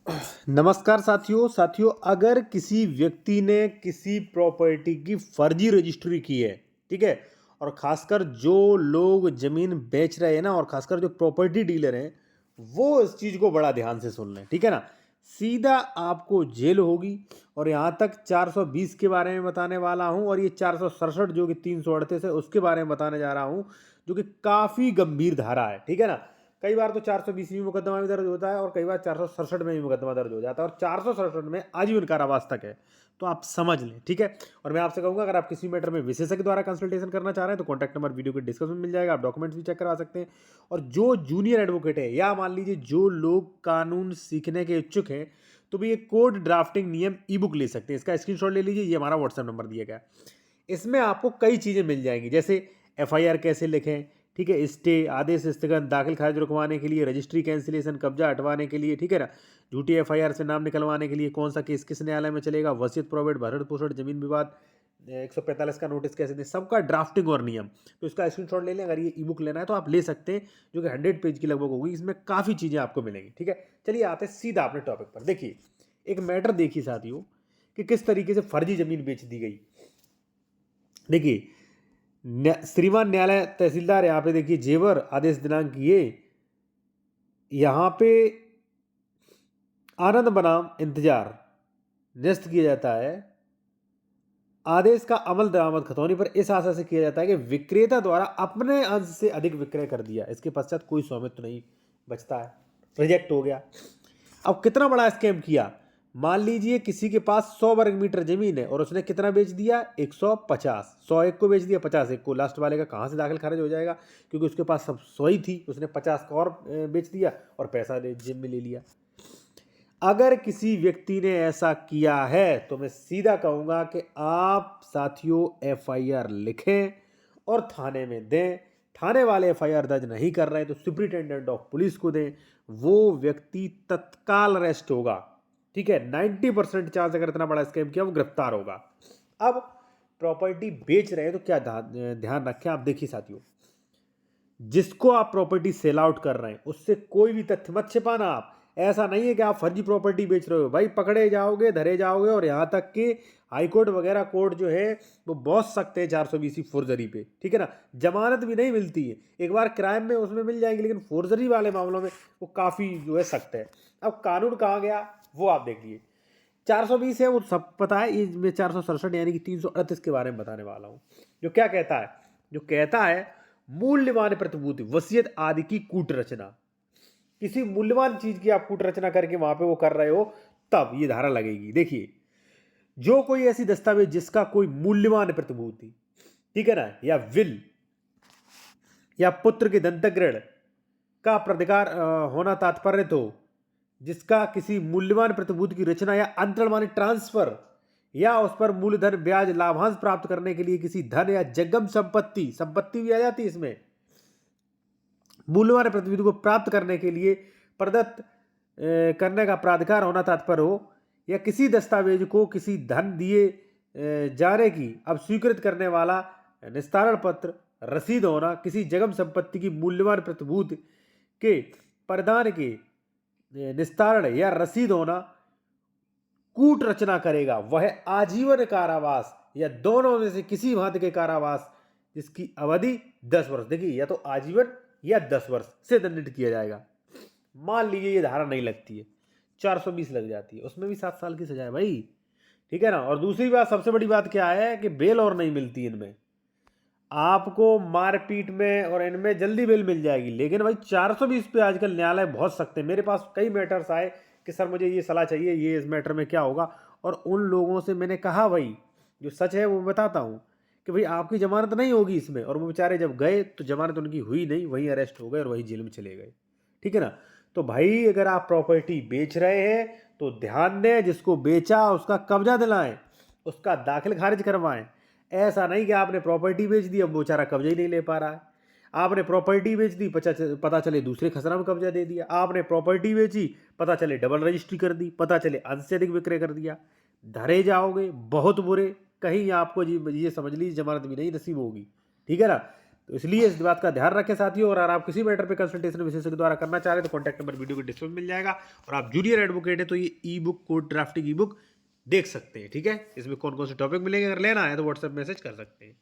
नमस्कार साथियों, अगर किसी व्यक्ति ने किसी प्रॉपर्टी की फर्जी रजिस्ट्री की है, ठीक है? और खासकर जो लोग ज़मीन बेच रहे हैं ना, और खासकर जो प्रॉपर्टी डीलर हैं, वो इस चीज़ को बड़ा ध्यान से सुन लें, ठीक है ना? सीधा आपको जेल होगी। और यहाँ तक 420 के बारे में बताने वाला हूँ, और ये 467 जो कि 338 है, उसके बारे में बताने जा रहा हूँ, जो कि काफ़ी गंभीर धारा है, ठीक है ना? कई बार तो 420 में मुकदमा भी दर्ज होता है, और कई बार 467 में भी मुकदमा दर्ज हो जाता है, और 467 में आजीवन कारावास तक है। तो आप समझ लें, ठीक है? और मैं आपसे कहूँगा, अगर आप किसी मैटर में विशेषज्ञ द्वारा कंसल्टेशन करना चाह रहे हैं तो कॉन्टैक्ट नंबर वीडियो के डिस्क्रिप्शन में मिल जाएगा, आप डॉक्यूमेंट्स भी चेक करा सकते हैं। और जो जूनियर एडवोकेट है, या मान लीजिए जो लोग कानून सीखने के इच्छुक हैं, तो भी ये कोड ड्राफ्टिंग नियम ई बुक ले सकते हैं। इसका स्क्रीनशॉट ले लीजिए, ये हमारा व्हाट्सएप नंबर दिया गया है। इसमें आपको कई चीज़ें मिल जाएंगी, जैसे एफआईआर कैसे लिखें, ठीक है? स्टे, आदेश स्थगन, दाखिल खारिज रुकवाने के लिए, रजिस्ट्री कैंसिलेशन, कब्जा हटवाने के लिए, ठीक है ना? झूठी एफआईआर से नाम निकलवाने के लिए कौन सा केस किस न्यायालय में चलेगा, वसीयत, प्रोवेट, भरण पोषण, जमीन विवाद, 145 का नोटिस कैसे दें, सबका ड्राफ्टिंग और नियम। तो इसका स्क्रीनशॉट ले लें। अगर ये ई बुक लेना है तो आप ले सकते हैं, जो कि 100 पेज की लगभग होगी। इसमें काफ़ी चीज़ें आपको मिलेंगी, ठीक है? चलिए आते हैं सीधा अपने टॉपिक पर। देखिए, एक मैटर देखिए साथियों, कि किस तरीके से फर्जी जमीन बेच दी गई। देखिए, श्रीमान न्यायालय तहसीलदार, यहाँ पे देखिए जेवर, आदेश दिनांक ये, यहाँ पे आनंद बनाम इंतजार निरस्त किया जाता है। आदेश का अमल दरामद खतौनी पर इस आशा से किया जाता है कि विक्रेता द्वारा अपने अंश से अधिक विक्रय कर दिया, इसके पश्चात कोई स्वामित्व नहीं बचता है। रिजेक्ट हो गया। अब कितना बड़ा स्कैम किया, मान लीजिए किसी के पास 100 वर्ग मीटर जमीन है, और उसने कितना बेच दिया, 150। 100 एक को बेच दिया, 50 एक को। लास्ट वाले का कहाँ से दाखिल खारिज हो जाएगा, क्योंकि उसके पास सब 100 ही थी, उसने 50 का और बेच दिया, और पैसा जेब में ले लिया। अगर किसी व्यक्ति ने ऐसा किया है तो मैं सीधा कहूंगा कि आप साथियों एफआईआर लिखें और थाने में दें। थाने वाले एफआईआर दर्ज नहीं कर रहे तो सुप्रिंटेंडेंट ऑफ पुलिस को दें, वो व्यक्ति तत्काल अरेस्ट होगा, ठीक है? 90% चांस, अगर इतना बड़ा स्कैम किया, वो गिरफ्तार होगा। अब प्रॉपर्टी बेच रहे हैं तो क्या ध्यान रखें आप। देखिए साथियों, जिसको आप प्रॉपर्टी सेल आउट कर रहे हैं उससे कोई भी तथ्य मत छिपाना। आप, ऐसा नहीं है कि आप फर्जी प्रॉपर्टी बेच रहे हो, भाई पकड़े जाओगे, धरे जाओगे, और यहाँ तक कि हाईकोर्ट वगैरह कोर्ट जो है वो बहुत सख्त है 420 फोर्जरी पे, ठीक है ना? जमानत भी नहीं मिलती है। एक बार क्राइम में उसमें मिल जाएगी, लेकिन फोर्जरी वाले मामलों में वो काफ़ी जो है सख्त है। अब कानून कहाँ गया वो आप देखिए। 420 है वो सब पता है, ये मैं 467 यानी कि 338 के बारे में बताने वाला हूँ। जो क्या कहता है, जो कहता है, मूल्यवान प्रतिभूति, वसीयत आदि की कूट रचना। किसी मूल्यवान चीज की आप कूट रचना करके वहां पे वो कर रहे हो, तब ये धारा लगेगी। देखिए, जो कोई ऐसी दस्तावेज जिसका कोई मूल्यवान प्रतिभूति, ठीक है ना, या विल या पुत्र के दंतग्रहण का प्राधिकार होना तात्पर्य, तो जिसका किसी मूल्यवान प्रतिभूति की रचना या अंतरण माने ट्रांसफर, या उस पर मूलधन ब्याज लाभांश प्राप्त करने के लिए किसी धन या जंगम संपत्ति, संपत्ति भी आ जाती है इसमें, मूल्यवान प्रतिभूति को प्राप्त करने के लिए प्रदत्त करने का प्राधिकार होना तात्पर्य हो, या किसी दस्तावेज को किसी धन दिए जाने की अब स्वीकृत करने वाला निस्तारण पत्र, रसीद होना, किसी जगम संपत्ति की मूल्यवान प्रतिभूति के प्रदान के निस्तारण या रसीद होना, कूट रचना करेगा वह आजीवन कारावास या दोनों में से किसी भांति के कारावास जिसकी अवधि 10 वर्ष, देखिए, या तो आजीवन या 10 वर्ष से दंडित किया जाएगा। मान लीजिए ये धारा नहीं लगती है, 420 लग जाती है, उसमें भी 7 साल की सजा है भाई, ठीक है ना? और दूसरी बात, सबसे बड़ी बात क्या है कि बेल और नहीं मिलती इनमें। आपको मारपीट में और इनमें जल्दी बेल मिल जाएगी, लेकिन भाई 420 पे आजकल न्यायालय बहुत सख्त है। मेरे पास कई मैटर्स आए कि सर मुझे ये सलाह चाहिए, ये इस मैटर में क्या होगा, और उन लोगों से मैंने कहा भाई, जो सच है वो बताता हूँ, कि भाई आपकी जमानत नहीं होगी इसमें, और वो बेचारे जब गए तो जमानत उनकी हुई नहीं, वहीं अरेस्ट हो गए और वहीं जेल में चले गए, ठीक है ना? तो भाई अगर आप प्रॉपर्टी बेच रहे हैं तो ध्यान दें, जिसको बेचा उसका कब्जा दिलाएं, उसका दाखिल खारिज करवाएं। ऐसा नहीं कि आपने प्रॉपर्टी बेच दी, अब वो बेचारा कब्जा ही नहीं ले पा रहा है। आपने प्रॉपर्टी बेच दी, पता चले दूसरे खसरा में कब्जा दे दिया। आपने प्रॉपर्टी बेची, पता चले डबल रजिस्ट्री कर दी, पता चले अंश से अधिक विक्रय कर दिया। धरे जाओगे बहुत बुरे, कहीं आपको ये समझ लीजिए जमानत भी नहीं नसीब होगी, ठीक है ना? तो इसलिए इस बात का ध्यान रखें साथियों। और अगर आप किसी मैटर पे कंसल्टेशन विशेषज्ञ द्वारा करना चाह रहे हैं तो कॉन्टैक्ट नंबर वीडियो के डिस्क्रिप्शन में मिल जाएगा। और आप जूनियर एडवोकेट है तो ये ई बुक कोर्ट ड्राफ्टिंग ई बुक देख सकते हैं। ठीक है, इसमें कौन कौन से टॉपिक मिलेंगे, अगर लेना है तो व्हाट्सएप मैसेज कर सकते हैं।